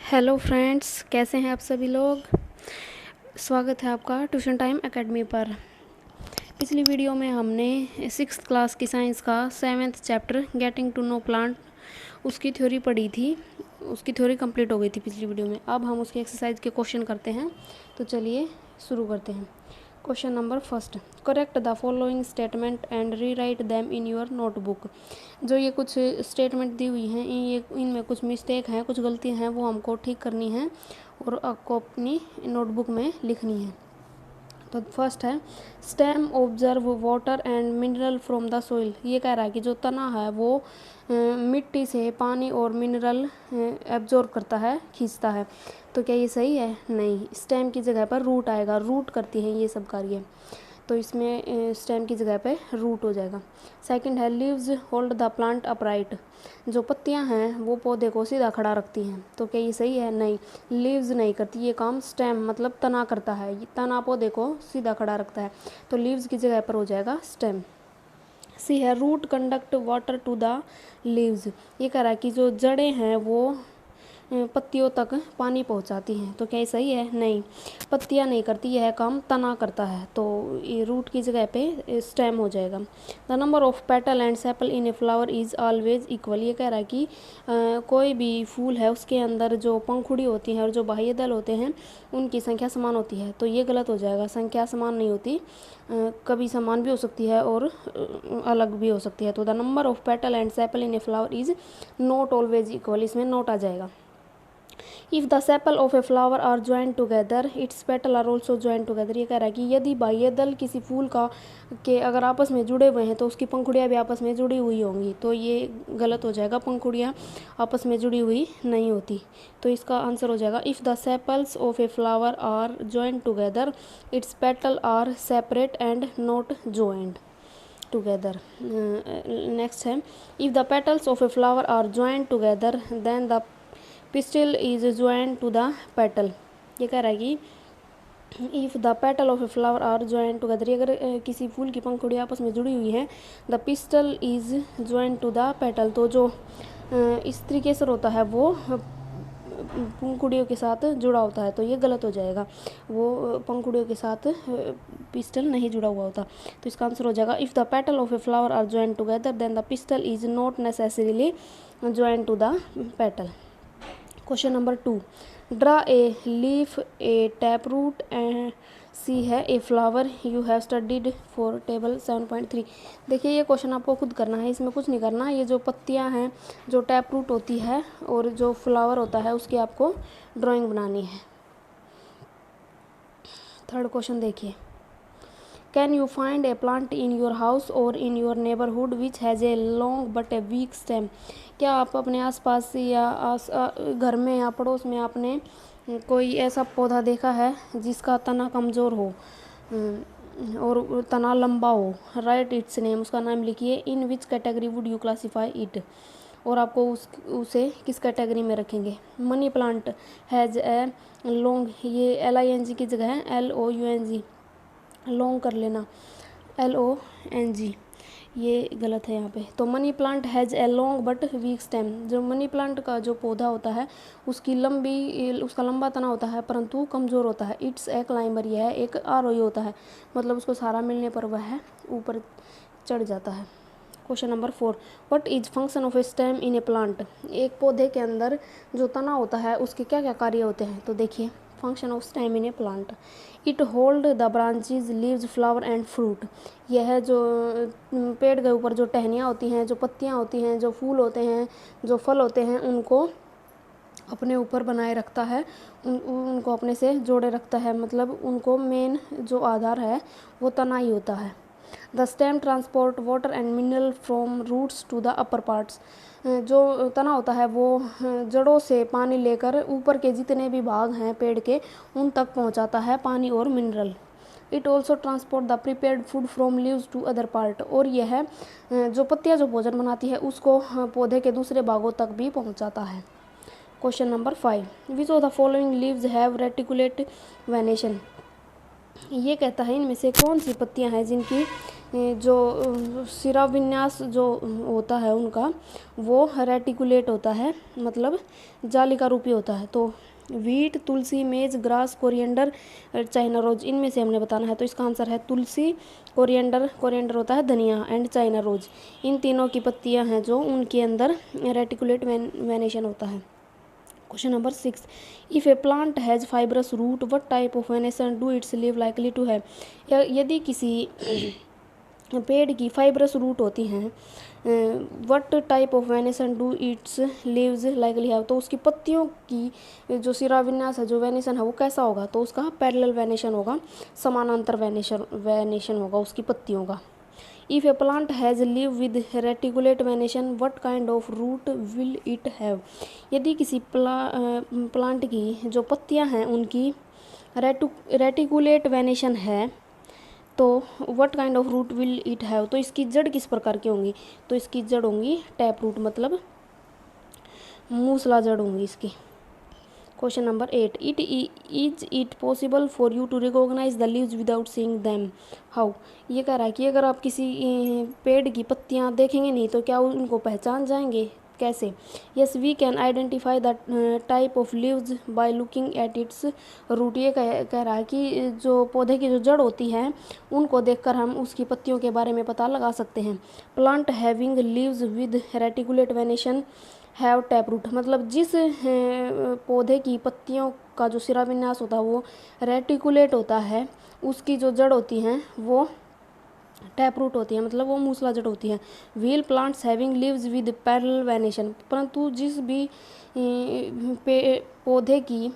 Hello friends, कैसे हैं आप सभी लोग। स्वागत है आपका ट्यूशन टाइम एकेडमी पर। पिछली वीडियो में हमने सिक्स्थ क्लास की साइंस का 7th chapter getting to know plant उसकी थ्योरी पढ़ी थी। उसकी थ्योरी कंप्लीट हो गई थी पिछली वीडियो में। अब हम उसके एक्सरसाइज के क्वेश्चन करते हैं। तो चलिए शुरू करते हैं। Question number first, correct the following statement and rewrite them in your notebook. जो ये कुछ स्टेटमेंट दी हुई हैं, इनमें कुछ मिस्टेक हैं, कुछ गलतियां हैं, वो हमको ठीक करनी है और आपको अपनी नोटबुक में लिखनी है। तो फर्स्ट है, stem observe water and mineral from the soil. ये कह रहा है कि जो तना है वो मिट्टी से पानी और मिनरल एब्जॉर्ब करता है, खींचता है। तो क्या ये सही है? नहीं, स्टेम की जगह पर रूट आएगा। रूट करती है ये सब कार्य, तो इसमें स्टेम की जगह पे रूट हो जाएगा। सेकंड है, leaves hold the plant upright. जो पत्तियां हैं वो पौधे को सीधा खड़ा रखती हैं। तो क्या ये सही है? नहीं, लीव्स नहीं करती ये काम, स्टेम मतलब तना करता है। ये तना पौधे को सीधा खड़ा रखता है, तो लीव्स की जगह पर हो जाएगा स्टेम। सी है, root conduct water to the leaves. ये कह रहा है कि जो जड़ें हैं वो पत्तियों तक पानी पहुंचाती हैं। तो क्या ये सही है? नहीं, पत्तियां नहीं करती, यह काम तना करता है। तो ये रूट की जगह पे स्टेम हो जाएगा। The number of petal and sepal in a flower is always equal. ये कह रहा है कि कोई भी फूल है उसके अंदर जो पंखुड़ी होती है और जो बाह्य दल होते हैं उनकी संख्या समान होती है। तो ये गलत हो जाएगा, संख्या समान नहीं होती। कभी समान भी हो सकती है और अलग भी हो सकती है। तो the number of petal and sepal in a flower is not always equal, इसमें नोट आ जाएगा। If the sepal of a flower are join together its petal are also join together. ये कह रहा है कि यदि बाह्य दल किसी फूल का के अगर आपस में जुड़े हुए हैं तो उसकी पंखुड़ियाँ भी आपस में जुड़ी हुई होंगी। तो ये गलत हो जाएगा, पंखुड़ियाँ आपस में जुड़ी हुई नहीं होती। तो इसका आंसर हो जाएगा, if the sepals of a flower are join together its petal are separate and not joined together. Next है, if the petals of a flower are join together then the pistil is join to the petal. ये कह रहा है कि if the petal of a flower are join together, अगर किसी फूल की पंखुड़ी आपस में जुड़ी हुई है, the pistil is join to the petal, तो जो स्त्री केसर होता है वो पंखुड़ियों के साथ जुड़ा होता है। तो ये गलत हो जाएगा, वो पंखुड़ियों के साथ पिस्टल नहीं जुड़ा हुआ होता। तो इसका आंसर हो जाएगा, if the petal of a flower are join together then the pistil is not necessarily join to the petal. Question number 2, draw a leaf a tap root and see है a flower you have studied for table 7.3। देखिए ये question आपको खुद करना है, इसमें कुछ नहीं करना। ये जो पत्तियां हैं, जो टैप रूट होती है और जो फ्लावर होता है उसकी आपको ड्राइंग बनानी है। थर्ड क्वेश्चन देखिए, can you find a plant in your house or in your neighbourhood which has a long but a weak stem. क्या आप अपने आसपास या घर में या पड़ोस में आपने कोई ऐसा पौधा देखा है जिसका तना कमज़ोर हो और तना लंबा हो? राइट इट्स नेम, उसका नाम लिखिए। In which category would you classify it, और आपको उसे किस कैटेगरी में रखेंगे। Money plant has a long, ये LING की जगह है LOUNG, लॉन्ग कर लेना LONG, ये गलत है यहाँ पे। तो money plant has a long but week stem. जो मनी प्लांट का जो पौधा होता है उसका लंबा तना होता है परंतु कमज़ोर होता है। इट्स ए क्लाइंबर, यह एक आरोही होता है, मतलब उसको सहारा मिलने पर वह ऊपर चढ़ जाता है। Question number 4, what is function of A stem in A plant. एक पौधे के अंदर जो तना होता है उसके क्या क्या कार्य होते हैं? तो देखिए, function of stem in A plant, it hold the branches leaves flower and fruit. यह जो पेड़ के ऊपर जो टहनियाँ होती हैं, जो पत्तियाँ होती हैं, जो फूल होते हैं, जो फल होते हैं, उनको अपने ऊपर बनाए रखता है, उनको अपने से जोड़े रखता है। मतलब उनको मेन जो आधार है वो तना ही होता है। The stem transport water and mineral from roots to the upper parts. जो तना होता है वो जड़ों से पानी लेकर ऊपर के जितने भी भाग हैं पेड़ के उन तक पहुंचाता है पानी और mineral. It also transport the prepared food from leaves to other part, और यह जो पत्तियां जो भोजन बनाती है उसको पौधे के दूसरे भागों तक भी पहुंचाता है। Question number 5, which of the following leaves have reticulate venation. ये कहता है इनमें से कौन सी पत्तियां हैं जिनकी जो शिराविन्यास जो होता है उनका वो रेटिकुलेट होता है, मतलब जालिका रूपी होता है। तो वीट, तुलसी, मेज, ग्रास, कोरिएंडर, चाइना रोज, इनमें से हमने बताना है। तो इसका आंसर है तुलसी, कोरिएंडर, कोरिएंडर होता है धनिया, एंड चाइना रोज। इन तीनों की पत्तियां हैं जो उनके अंदर रेटिकुलेट वेनेशन होता है। Question number 6, if a plant has fibrous root what type of venation do its leave likely to have. यदि किसी पेड़ की फाइब्रस रूट होती हैं, what type of venation do its leaves likely have, तो उसकी पत्तियों की जो शिराविन्यास है, जो वेनेशन है वो कैसा होगा, तो उसका पैरेलल वेनेशन होगा, समानांतर वेनेशन होगा उसकी पत्तियों का। If a plant has leave with reticulate venation what kind of root will it have. यदि किसी प्लांट की जो पत्तियां हैं उनकी रेटिकुलेट वेनेशन है, तो what kind of root will it have, तो इसकी जड़ किस प्रकार की होंगी, तो इसकी जड़ होंगी टैप रूट, मतलब मूसला जड़ होंगी इसकी। Question number 8, is it possible for you to recognise the leaves without seeing them, how. ये कह रहा है कि अगर आप किसी पेड़ की पत्तियां देखेंगे नहीं तो क्या उनको पहचान जाएंगे, कैसे। Yes, we can identify the type of leaves by looking at its root. ये कह रहा है कि जो पौधे की जो जड़ होती है उनको देखकर हम उसकी पत्तियों के बारे में पता लगा सकते हैं। Plant having leaves with reticulate venation have tap root, मतलब जिस पौधे की पत्तियों का जो शिराविन्यास होता है वो रेटिकुलेट होता है, उसकी जो जड़ होती हैं वो टैप रूट होती है, मतलब वो मूसला जड़ होती है। Wheel plants having leaves with parallel venation, परंतु जिस भी पौधे की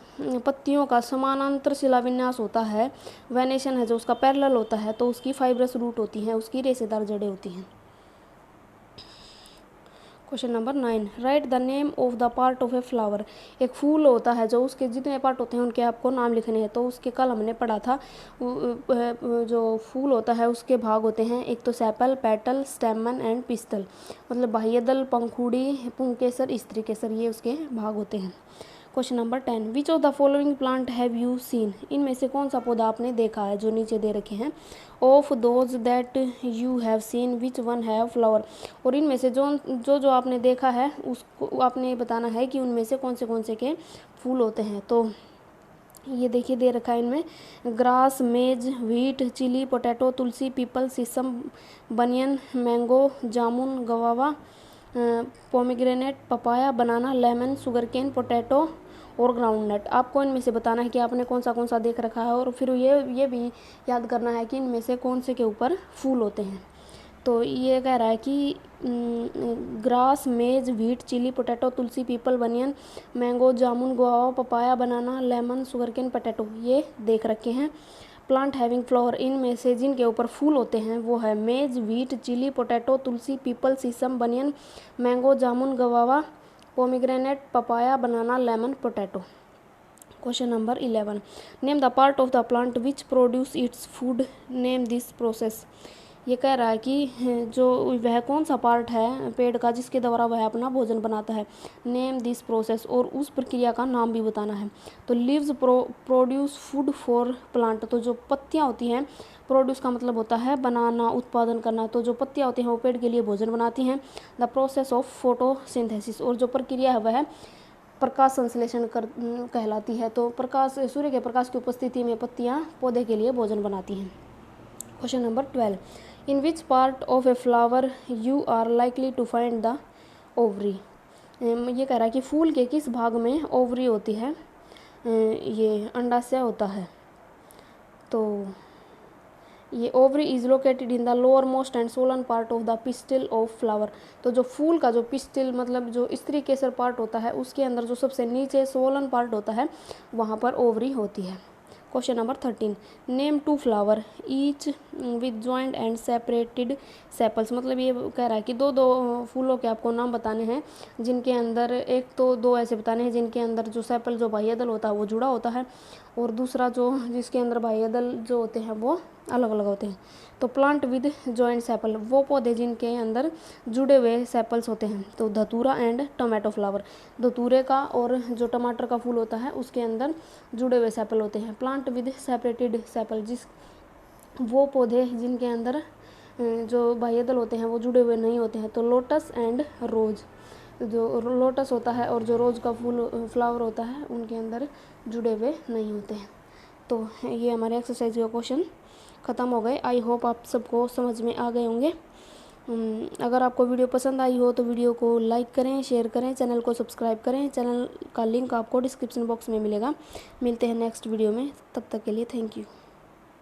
पत्तियों का समानांतर शिलाविन्यास होता है, वेनेशन है जो उसका पैरेलल होता है, तो उसकी फाइब्रस रूट होती हैं, उसकी रेशेदार जड़ें होती हैं। Question number 9, right the name of the part of a flower. एक फूल होता है जो उसके जितने पार्ट होते हैं उनके आपको नाम लिखने हैं। तो उसके कल हमने पढ़ा था जो फूल होता है उसके भाग होते हैं, एक तो सेपल, पेटल, स्टेमन एंड पिस्टल, मतलब बाह्यदल, पंखुड़ी, पुंकेसर, स्त्री केसर, ये उसके भाग होते हैं। Question number 10, which of the following plant have you seen. इनमें से कौन सा पौधा आपने देखा है, जो नीचे दे रखे हैं। Of those that you have seen which one have flower, और इनमें से जो आपने देखा है उसको आपने बताना है कि उनमें से कौन से के फूल होते हैं। तो ये देखिए दे रखा है इनमें, ग्रास, मेज, wheat, chilli, potato, tulsi, peepal, shisham, banyan, mango, jamun, guava, pomegranate, papaya, banana, lemon, sugarcane, potato और ग्राउंड नट। आपको इनमें से बताना है कि आपने कौन सा देख रखा है, और फिर ये भी याद करना है कि इनमें से कौन से के ऊपर फूल होते हैं। तो ये कह रहा है कि ग्रास, मेज, wheat, chilli, potato, tulsi, people, बनियन, मैंगो, जामुन, guava, papaya, banana, lemon, sugarcane, potato, ये देख रखे हैं। प्लांट हैविंग फ्लावर, इनमें से जिनके ऊपर फूल होते हैं वो है maize, wheat, chilli, potato, tulsi, peepal, shisham, banyan, mango, jamun, guava, pomegranate, papaya, banana, lemon, potato. Question number 11, name the part of the plant which produce its food, name this process. ये कह रहा है कि जो वह कौन सा पार्ट है पेड़ का जिसके द्वारा वह अपना भोजन बनाता है। नेम दिस प्रोसेस, और उस प्रक्रिया का नाम भी बताना है। तो leaves produce food for plant, तो जो पत्तियां होती हैं, प्रोड्यूस का मतलब होता है बनाना, उत्पादन करना, तो जो पत्तियां होती हैं वो पेड़ के लिए भोजन बनाती हैं। द प्रोसेस ऑफ फोटोसिंथेसिस, और जो प्रक्रिया है वह प्रकाश संश्लेषण कहलाती है। तो सूर्य के प्रकाश की उपस्थिति में पत्तियां पौधे के लिए भोजन बनाती हैं। Question number 12, in which part of a flower you are likely to find the ovary. ये कह रहा है कि फूल के किस भाग में ओवरी होती है, ये अंडाशय होता है। तो ये ovary is located in the lower most and Solan part of the pistil of flower. तो जो फूल का जो पिस्टिल मतलब जो स्त्री केसर पार्ट होता है उसके अंदर जो सबसे नीचे सोलन पार्ट होता है वहाँ पर ओवरी होती है। Question number 13, name 2 flower each with joint and separated sepals, मतलब ये कह रहा है कि दो फूलों के आपको नाम बताने हैं जिनके अंदर, एक तो 2 ऐसे बताने हैं जिनके अंदर जो सेपल जो बाह्यदल होता है वो जुड़ा होता है, और दूसरा जो जिसके अंदर बाह्यदल जो होते हैं वो अलग अलग होते हैं। तो प्लांट विद जॉइंट सेपल, वो पौधे जिनके अंदर जुड़े हुए सेपल्स होते हैं। तो धतूरा एंड टोमेटो फ्लावर, धतूरे का और जो टमाटर का फूल होता है उसके अंदर जुड़े हुए सेपल होते हैं। प्लांट विद सेपरेटेड सेपल, जिस वो पौधे जिनके अंदर जो बाह्य दल होते हैं वो जुड़े हुए नहीं होते हैं। तो लोटस एंड रोज़, जो लोटस होता है और जो रोज़ का फूल फ्लावर होता है उनके अंदर जुड़े हुए नहीं होते हैं। तो ये हमारे एक्सरसाइज के क्वेश्चन ख़त्म हो गए। आई होप आप सबको समझ में आ गए होंगे। अगर आपको वीडियो पसंद आई हो तो वीडियो को लाइक करें, शेयर करें, चैनल को सब्सक्राइब करें। चैनल का लिंक आपको डिस्क्रिप्शन बॉक्स में मिलेगा। मिलते हैं नेक्स्ट वीडियो में, तब तक के लिए थैंक यू।